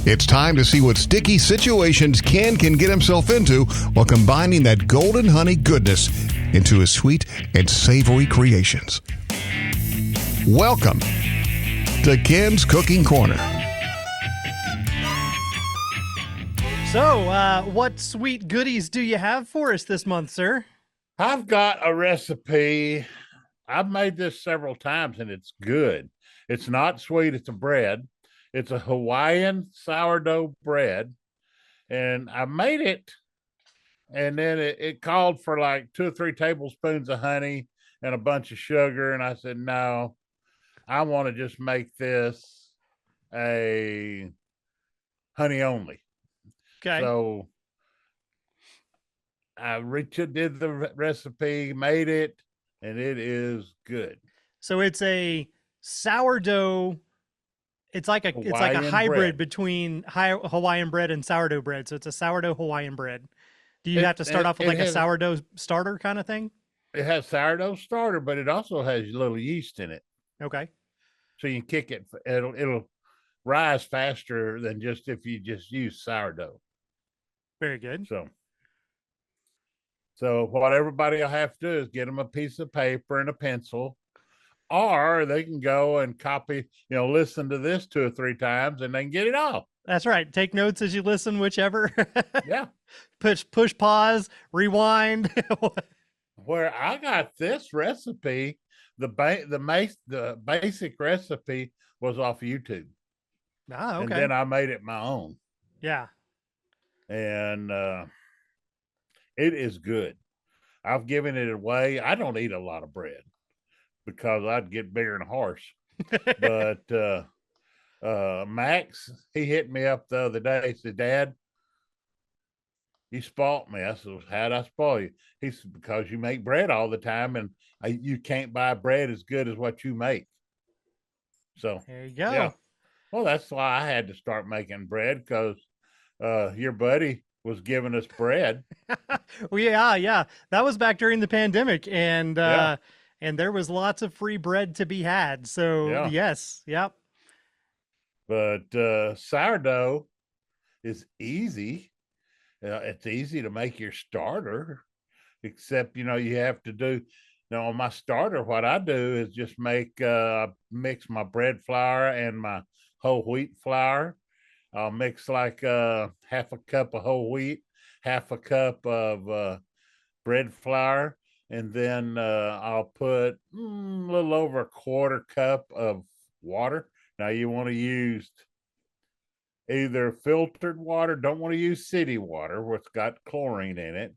It's time to see what sticky situations Ken can get himself into while combining that golden honey goodness into his sweet and savory creations. Welcome to Ken's Cooking Corner. So, what sweet goodies do you have for us this month, sir? I've got a recipe. I've made this several times and it's good. It's not sweet, it's a bread. It's a Hawaiian sourdough bread. And I made it, and then it called for like 2 or 3 tablespoons of honey and a bunch of sugar. And I said, no, I want to just make this a honey only. Okay. So Richard did the recipe, made it, and it is good. So it's a sourdough. It's like a hybrid bread. between Hawaiian bread and sourdough bread. So it's a sourdough Hawaiian bread. Do you have to start off with like a sourdough starter kind of thing? It has sourdough starter, but it also has a little yeast in it. Okay. So you can kick it. It'll rise faster than just if you just use sourdough. Very good. So what everybody will have to do is get them a piece of paper and a pencil, or they can go and copy, listen to this 2 or 3 times and they can get it all. That's right. Take notes as you listen, whichever. Yeah. Push pause, rewind. Where I got this recipe, the basic recipe was off YouTube. Ah, okay. And then I made it my own. Yeah. And it is good. I've given it away. I don't eat a lot of bread because I'd get bigger than a horse. But Max, he hit me up the other day. He said, Dad, you spoilt me. I said, how'd I spoil you? He said, because you make bread all the time and you can't buy bread as good as what you make. So there you go. Yeah. Well, that's why I had to start making bread, because your buddy was giving us bread. Well, yeah. That was back during the pandemic, and there was lots of free bread to be had. So yes, yep. But sourdough is easy. It's easy to make your starter, except you have to do. Now on my starter, what I do is just mix my bread flour and my whole wheat flour. I'll mix like half a cup of whole wheat, half a cup of bread flour, and then I'll put a little over a quarter cup of water. Now you want to use either filtered water, don't want to use city water, what's got chlorine in it,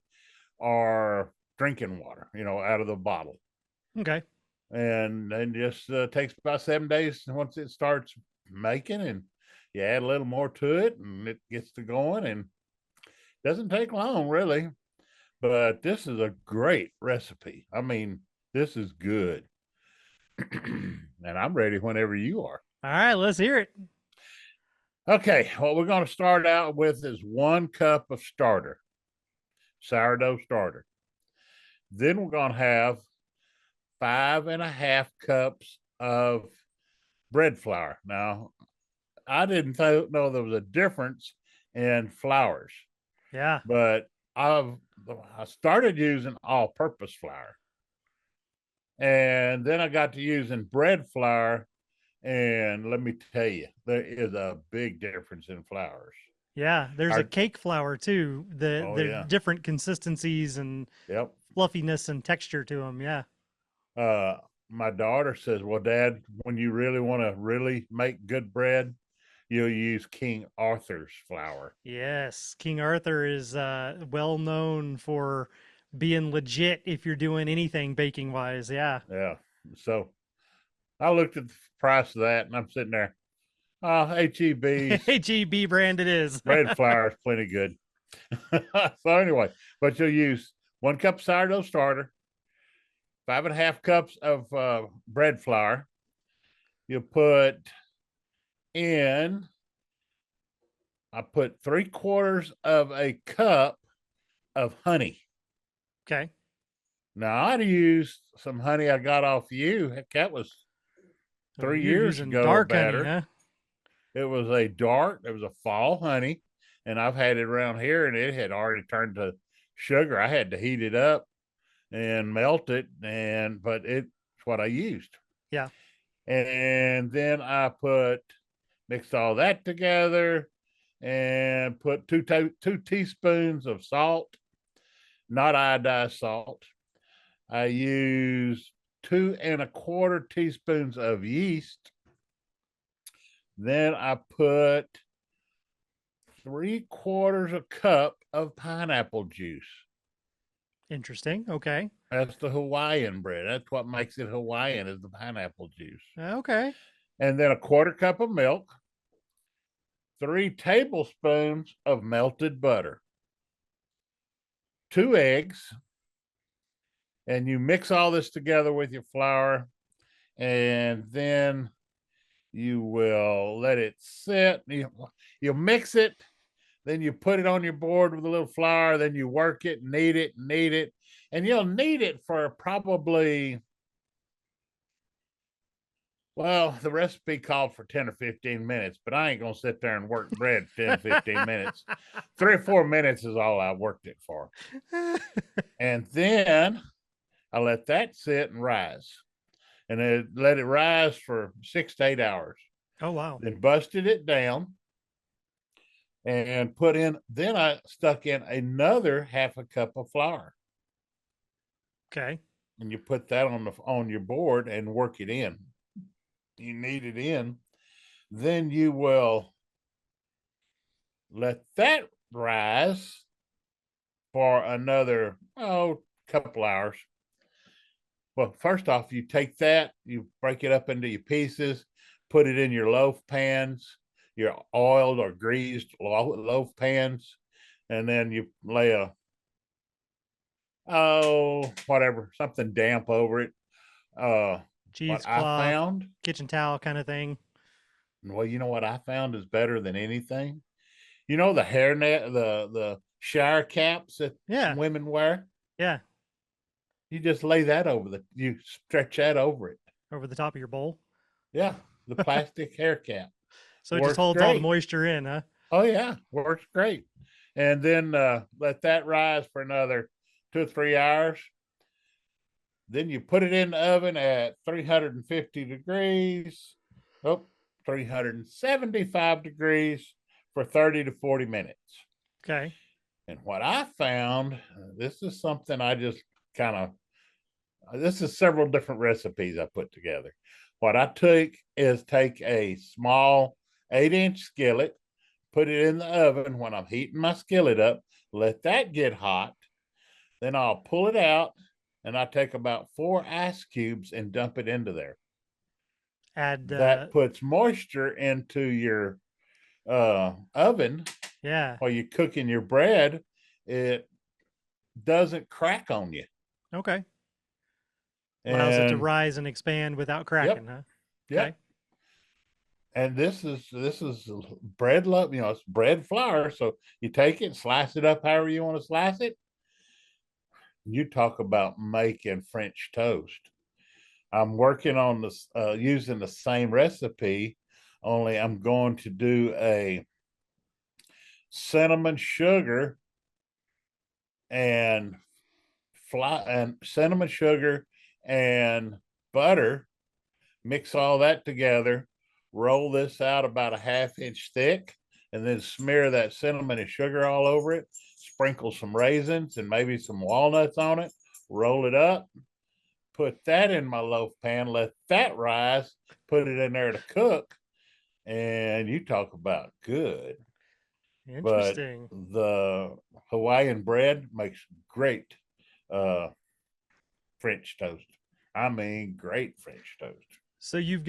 or drinking water, out of the bottle. Okay. And then just takes about 7 days once it starts making, and you add a little more to it and it gets to going, and doesn't take long really. But this is a great recipe. I mean, this is good. And I'm ready whenever you are. All right, let's hear it. Okay, what we're going to start out with is 1 cup of sourdough starter. Then we're going to have 5.5 cups of bread flour. Now, I didn't know there was a difference in flours. Yeah. But I started using all-purpose flour. And then I got to using bread flour. And let me tell you, there is a big difference in flours. Yeah, there's a cake flour too. The different consistencies and fluffiness and texture to them. Yeah. My daughter says, well, Dad, when you really want to really make good bread, you'll use King Arthur's flour. Yes, King Arthur is well known for being legit if you're doing anything baking wise. Yeah. Yeah. So I looked at the price of that and I'm sitting there. Oh, HEB. HEB brand it is. Bread flour is plenty good. So anyway, but you'll use 1 cup sourdough starter, 5.5 cups of bread flour. You'll put in, I put 3/4 of a cup of honey. Okay. Now I'd used some honey I got off you. Heck, that was 3 years ago or better. Honey, huh? It was a dark, it was a fall honey, and I've had it around here, and it had already turned to sugar. I had to heat it up and melt it, but it's what I used. Yeah. And then I mixed all that together and put two teaspoons of salt, not iodized salt. I used 2¼ teaspoons of yeast. Then I put 3/4 cup of pineapple juice. Interesting. Okay. That's the Hawaiian bread. That's what makes it Hawaiian, is the pineapple juice. Okay. And then 1/4 cup of milk, 3 tablespoons of melted butter, 2 eggs, and you mix all this together with your flour, and then you will let it sit. You'll mix it, then you put it on your board with a little flour, then you work it, knead it, and you'll knead it for probably, well, the recipe called for 10 or 15 minutes, but I ain't going to sit there and work bread 10, 15 minutes. 3 or 4 minutes is all I worked it for. And then I let that sit and rise. And then let it rise for 6 to 8 hours. Oh, wow. Then busted it down and then I stuck in another 1/2 cup of flour. Okay. And you put that on your board and work it in. You knead it in. Then you will let that rise for another, couple hours. Well, first off, you take that, you break it up into your pieces, put it in your loaf pans, your oiled or greased loaf pans, and then you lay something damp over it. Cheesecloth, kitchen towel kind of thing. Well, you know what I found is better than anything? You know the hairnet, the shower caps that women wear? Yeah. You just lay that you stretch that over it. Over the top of your bowl? Yeah, the plastic hair cap. So it just holds all the moisture in, huh? Oh, yeah, works great. And then let that rise for another 2 or 3 hours. Then you put it in the oven at 350 degrees, 375 degrees for 30 to 40 minutes. Okay. And what I found, this is something I just this is several different recipes I put together. What I take a small 8-inch skillet, put it in the oven when I'm heating my skillet up, let that get hot. Then I'll pull it out and I take about 4 ice cubes and dump it into there. That puts moisture into your oven. Yeah. While you're cooking your bread, it doesn't crack on you. Okay. Allows it to rise and expand without cracking, huh? Yeah. Okay. And this is bread it's bread flour. So you take it, slice it up however you want to slice it. You talk about making French toast. I'm working on this using the same recipe, only I'm going to do a cinnamon sugar and cinnamon sugar and butter, mix all that together, roll this out about a 1/2 inch thick, and then smear that cinnamon and sugar all over it, sprinkle some raisins and maybe some walnuts on it, roll it up, put that in my loaf pan, let that rise, put it in there to cook, and you talk about good. Interesting. But the Hawaiian bread makes great French toast. I mean, great French toast. So you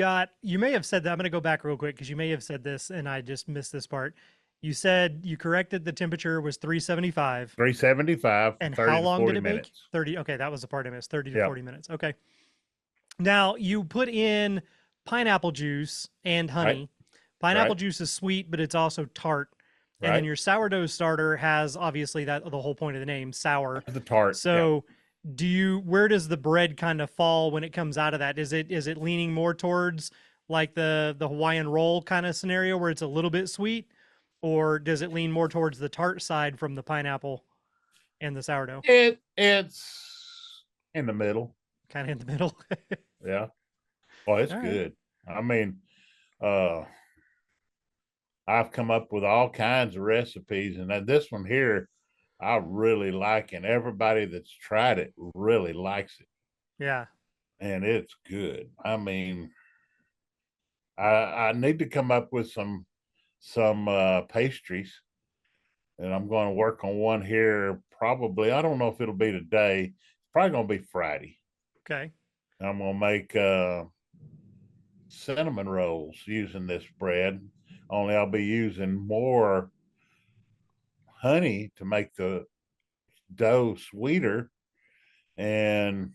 may have said that. I'm going to go back real quick because you may have said this and I just missed this part. You said you corrected the temperature was 375. 375. And how long did it make? 30. Okay, that was the part I missed. 30 to 40 minutes. Okay. Now you put in pineapple juice and honey. Right. Pineapple juice is sweet, but it's also tart. And then your sourdough starter has obviously the whole point of the name, sour. The tart. So where does the bread kind of fall when it comes out of that? Is it leaning more towards like the Hawaiian roll kind of scenario where it's a little bit sweet, or does it lean more towards the tart side from the pineapple and the sourdough? It's in the middle. Kind of in the middle. Yeah. Oh, it's All right. good. I mean, uh, I've come up with all kinds of recipes, and this one here, I really like, and everybody that's tried it really likes it, Yeah. and it's good. I mean, I need to come up with some pastries, and I'm going to work on one here. Probably, I don't know if it'll be today. It's probably going to be Friday. Okay. I'm going to make cinnamon rolls using this bread. Only I'll be using more honey to make the dough sweeter. And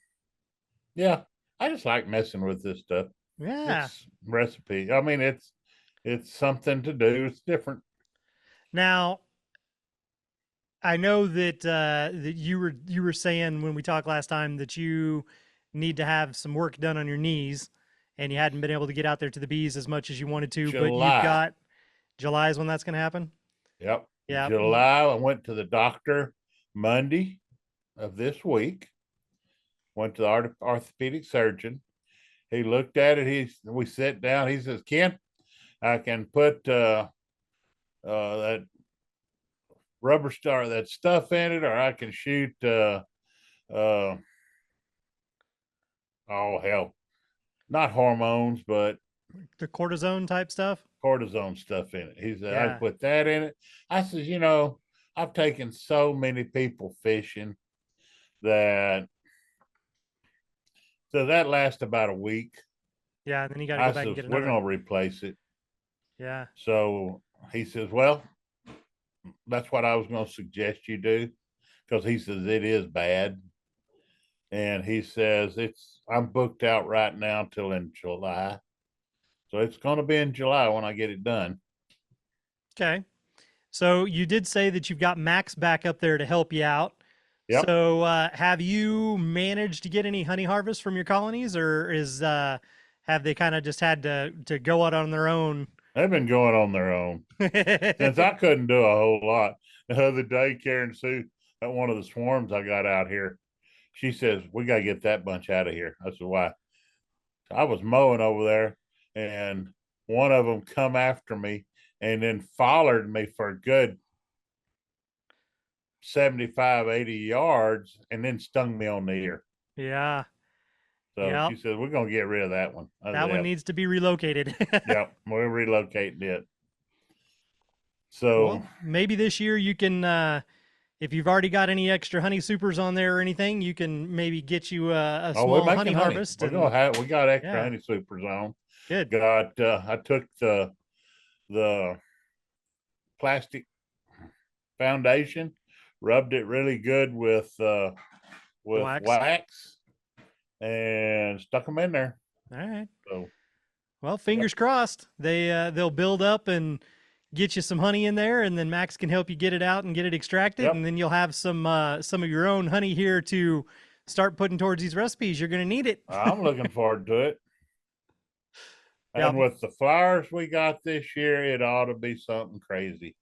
yeah, I just like messing with this stuff. Yeah. It's recipe. I mean, it's something to do. It's different. Now, I know that that you were saying when we talked last time that you need to have some work done on your knees, and you hadn't been able to get out there to the bees as much as you wanted to. But you've July. got July is when that's going to happen. Yep. Yeah. July. I went to the doctor Monday of this week. Went to the orthopedic surgeon. He looked at it. We sat down. He says, "Ken, I can put that rubber star, that stuff in it, or I can shoot oh hell, not hormones, but The cortisone type stuff. cortisone stuff in it." He said, "I Yeah. put that in it." I says, I've taken so many people fishing that so that lasts about a week. Yeah. And then you got to I go back and says, get "We're another. gonna replace it." Yeah. So he says, "Well, that's what I was gonna suggest you do," because he says it is bad. And he says I'm booked out right now till in July. So it's gonna be in July when I get it done. Okay. So you did say that you've got Max back up there to help you out. Yep. So have you managed to get any honey harvest from your colonies, or have they kind of just had to go out on their own? They've been going on their own since I couldn't do a whole lot. The other day, Karen Sue at one of the swarms I got out here, she says, "We got to get that bunch out of here." I said, "Why?" I was mowing over there, and one of them come after me and then followed me for a good 75, 80 yards and then stung me on the ear. Yeah. So Yep. she said, "We're going to get rid of that one." That one needs to be relocated. Yep. We're relocating it. So well, maybe this year you can, if you've already got any extra honey supers on there or anything, you can maybe get you a small honey harvest. We got extra Yeah. honey supers on. Good. I took the plastic foundation, rubbed it really good with wax and stuck them in there. All right. So, well, fingers crossed. They'll build up and get you some honey in there, and then Max can help you get it out and get it extracted, and then you'll have some of your own honey here to start putting towards these recipes. You're going to need it. I'm looking forward to it. And with the flowers we got this year, it ought to be something crazy.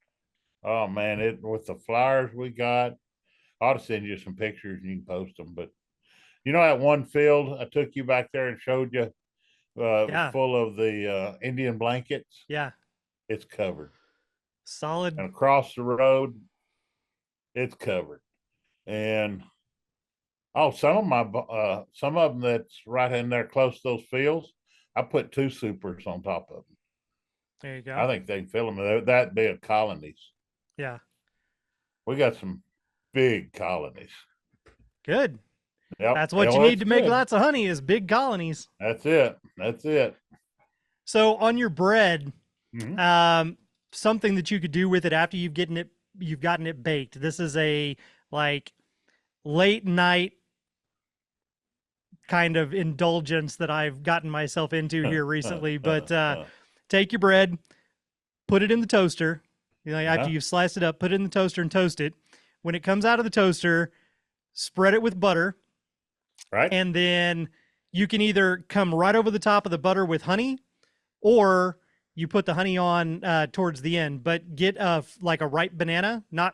Oh man, with the flowers we got, I ought to send you some pictures and you can post them. But that one field I took you back there and showed you, full of the Indian blankets. Yeah, it's covered. Solid. And across the road, it's covered. And some of them that's right in there close to those fields, I put 2 supers on top of them. There you go. I think they can fill them. They're that big colonies. Yeah. We got some big colonies. Good. Yep. That's what you need to make lots of honey is big colonies. That's it. So on your bread, something that you could do with it after you've gotten it baked. This is a like late night kind of indulgence that I've gotten myself into here recently. But take your bread, put it in the toaster. After you've sliced it up, put it in the toaster and toast it. When it comes out of the toaster, spread it with butter. Right. And then you can either come right over the top of the butter with honey, or you put the honey on towards the end, but get like a ripe banana, not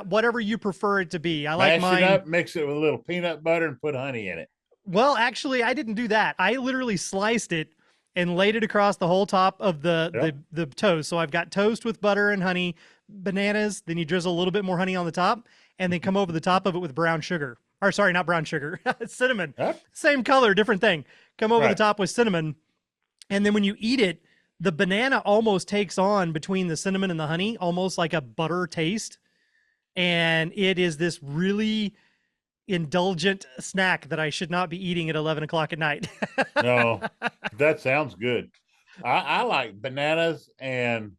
whatever you prefer it to be. I like mine. Mash it up, mix it with a little peanut butter, and put honey in it. Well, actually, I didn't do that. I literally sliced it and laid it across the whole top of the toast. So I've got toast with butter and honey, bananas. Then you drizzle a little bit more honey on the top, and then come over the top of it with brown sugar. Or sorry, not brown sugar, cinnamon. Huh? Same color, different thing. Come over the top with cinnamon, and then when you eat it, the banana almost takes on between the cinnamon and the honey, almost like a butter taste. And it is this really indulgent snack that I should not be eating at 11 o'clock at night. No, that sounds good. I like bananas and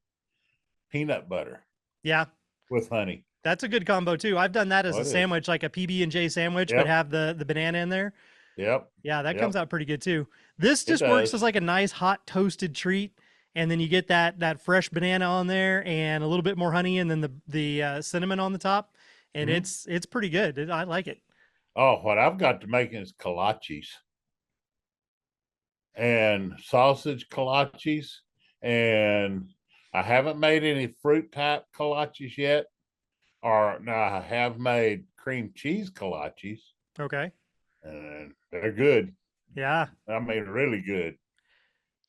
peanut butter. Yeah. With honey. That's a good combo too. I've done that as a sandwich, like a PB&J sandwich, but have the banana in there. Yep. Yeah, that comes out pretty good too. This just works as like a nice hot toasted treat. And then you get that fresh banana on there and a little bit more honey and then the cinnamon on the top. And it's pretty good. I like it. Oh, what I've got to make is kolaches and sausage kolaches. And I haven't made any fruit type kolaches yet. Or no, I have made cream cheese kolaches. Okay. And they're good. Yeah. I mean, really good.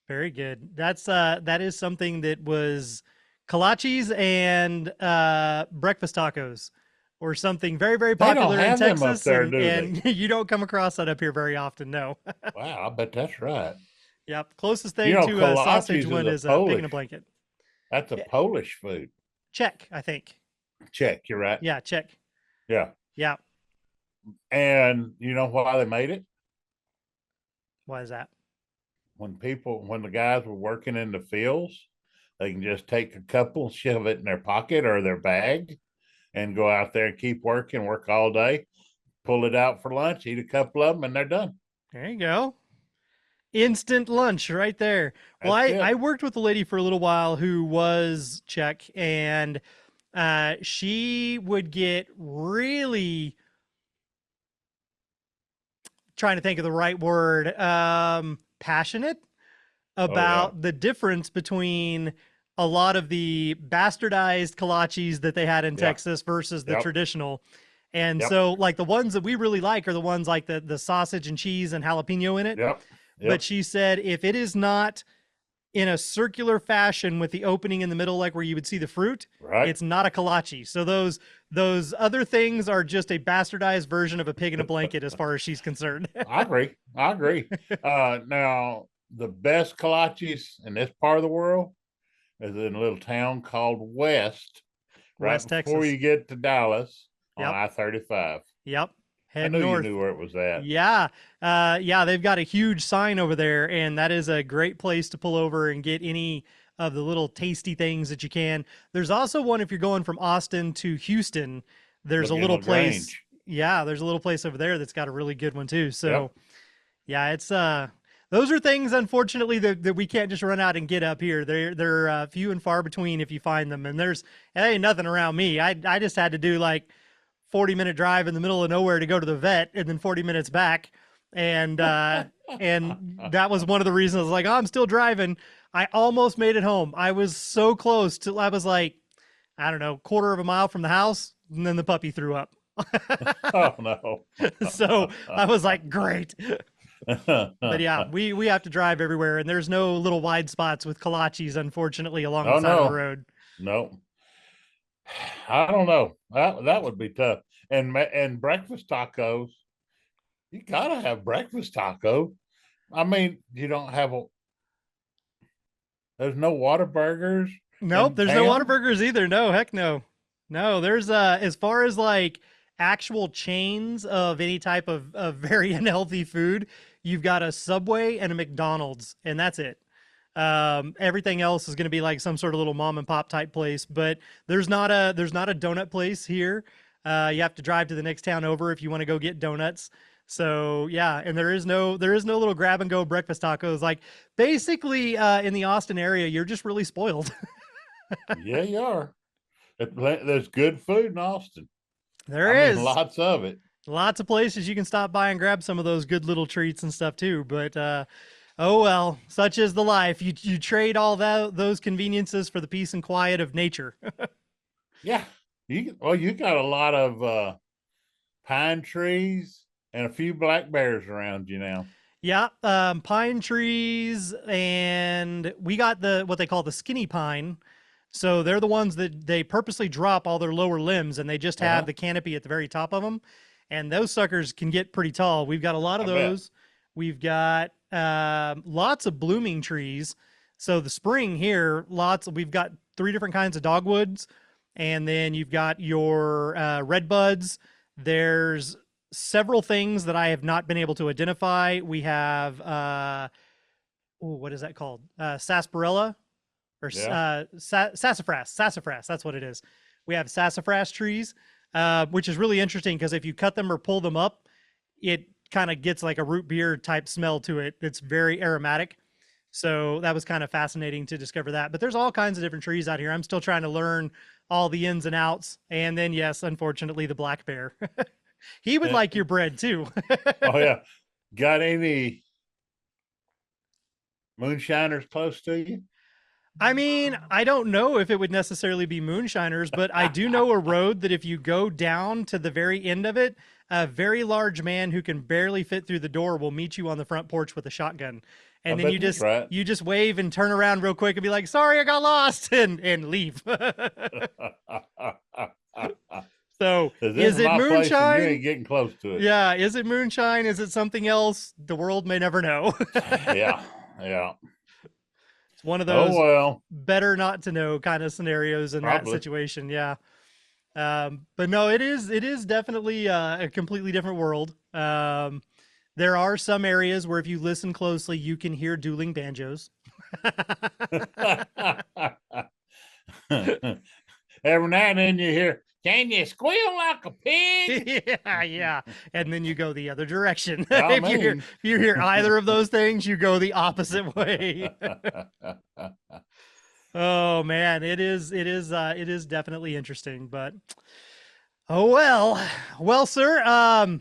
Very good. That is something that was kolaches and breakfast tacos or something very, very popular in Texas. There, and you don't come across that up here very often, no. Wow, I bet that's right. Yep. Closest thing to a sausage one is a pig in a blanket. That's a Polish food. Czech, I think. Czech, you're right. Yeah, Czech. Yeah. Yeah. And you know why they made it? Why is that? When the guys were working in the fields, they can just take a couple, shove it in their pocket or their bag, and go out there and keep working, work all day, pull it out for lunch, eat a couple of them, and they're done. There you go. Instant lunch right there. Well, I worked with a lady for a little while who was Czech, and she would get really, trying to think of the right word, passionate about the difference between a lot of the bastardized kolaches that they had in Texas versus the traditional. And so like the ones that we really like are the ones like the sausage and cheese and jalapeno in it. But she said, if it is not in a circular fashion with the opening in the middle, like where you would see the fruit, it's not a kolache. So those other things are just a bastardized version of a pig in a blanket as far as she's concerned. I agree. Now, the best kolaches in this part of the world is in a little town called West Texas. Before you get to Dallas on I-35. Yep. I knew you knew where it was at. Yeah. Yeah, they've got a huge sign over there, and that is a great place to pull over and get any of the little tasty things that you can. There's also one if you're going from Austin to Houston. There's a little place. Yeah, there's a little place over there that's got a really good one too. So yeah, it's those are things, unfortunately, that we can't just run out and get up here. They're few and far between if you find them. And there ain't nothing around me. I just had to do like 40-minute drive in the middle of nowhere to go to the vet and then 40 minutes back. And and that was one of the reasons I was like, oh, I'm still driving. I almost made it home. I was so close to, I was like, I don't know, quarter of a mile from the house. And then the puppy threw up. Oh, no. So I was like, great. But yeah, we have to drive everywhere, and there's no little wide spots with kolaches, unfortunately, along the side of the road. No. I don't know. That would be tough. And breakfast tacos, you gotta have breakfast taco. I mean, you don't have there's no Whataburgers. Nope, there's no Whataburgers either. No, heck no. No, there's as far as like actual chains of any type of very unhealthy food, you've got a Subway and a McDonald's, and that's it. Everything else is going to be like some sort of little mom and pop type place, but there's not a donut place here. You have to drive to the next town over if you want to go get donuts. So yeah, and there is no little grab and go breakfast tacos. Like basically in the Austin area, you're just really spoiled. Yeah, you are. There's good food in Austin. There is lots of it. Lots of places you can stop by and grab some of those good little treats and stuff too. But Oh well, such is the life. You trade all those conveniences for the peace and quiet of nature. Yeah. You got a lot of pine trees and a few black bears around you now. Yeah, pine trees, and we got what they call the skinny pine. So they're the ones that they purposely drop all their lower limbs, and they just have the canopy at the very top of them. And those suckers can get pretty tall. We've got a lot of those. We've got lots of blooming trees. So the spring here, we've got 3 different kinds of dogwoods, and then you've got your red buds. There's several things that I have not been able to identify. We have what is that called? Sarsaparilla or sassafras. Sassafras, that's what it is. We have sassafras trees, which is really interesting because if you cut them or pull them up, it kind of gets like a root beer type smell to it. It's very aromatic. So that was kind of fascinating to discover that. But there's all kinds of different trees out here. I'm still trying to learn all the ins and outs. And then, yes, unfortunately, the black bear. He would like your bread too. Oh yeah. Got any moonshiners close to you? I mean, I don't know if it would necessarily be moonshiners, but I do know a road that if you go down to the very end of it, a very large man who can barely fit through the door will meet you on the front porch with a shotgun. And then you just wave and turn around real quick and be like, sorry, I got lost, and leave. So is it moonshine? You ain't getting close to it. Yeah. Is it moonshine? Is it something else? The world may never know. Yeah. It's one of those better not to know kind of scenarios in that situation. Yeah. But no, it is definitely a completely different world. There are some areas where if you listen closely, you can hear dueling banjos. Every now and then you hear, can you squeal like a pig? Yeah. And then you go the other direction. If you hear either of those things, you go the opposite way. Oh man, it is definitely interesting, but well, sir,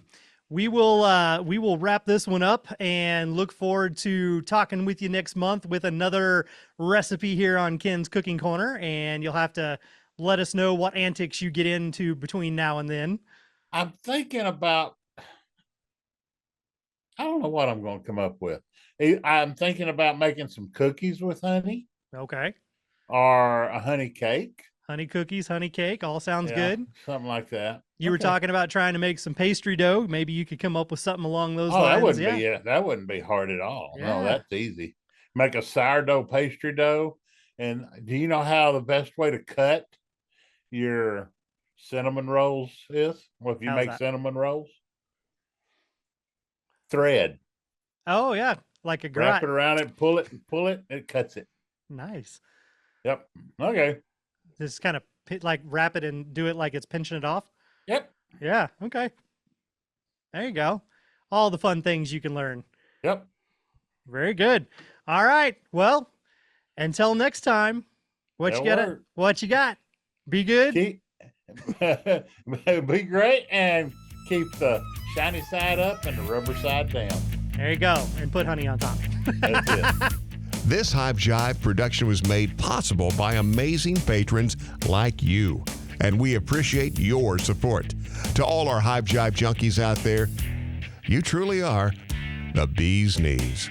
we will wrap this one up and look forward to talking with you next month with another recipe here on Ken's Cooking Corner, and you'll have to let us know what antics you get into between now and then. I'm thinking about, I don't know what I'm going to come up with. I'm thinking about making some cookies with honey. Okay. Or a honey cake. Honey cookies, honey cake, all sounds good. Something like that. You were talking about trying to make some pastry dough. Maybe you could come up with something along those lines. That wouldn't be hard at all. Yeah. No, that's easy. Make a sourdough pastry dough. And do you know how the best way to cut your cinnamon rolls is? Well, if you make cinnamon rolls, thread. Oh yeah, like a garrote. Wrap it around it, pull it, it cuts it. Nice. Yep. Okay. Just kind of like wrap it and do it like it's pinching it off. Yep. Yeah. Okay. There you go. All the fun things you can learn. Yep. Very good. All right. Well, until next time, what you got? Be good. Be great and keep the shiny side up and the rubber side down. There you go. And put honey on top. That's it. This Hive Jive production was made possible by amazing patrons like you, and we appreciate your support. To all our Hive Jive junkies out there, you truly are the bee's knees.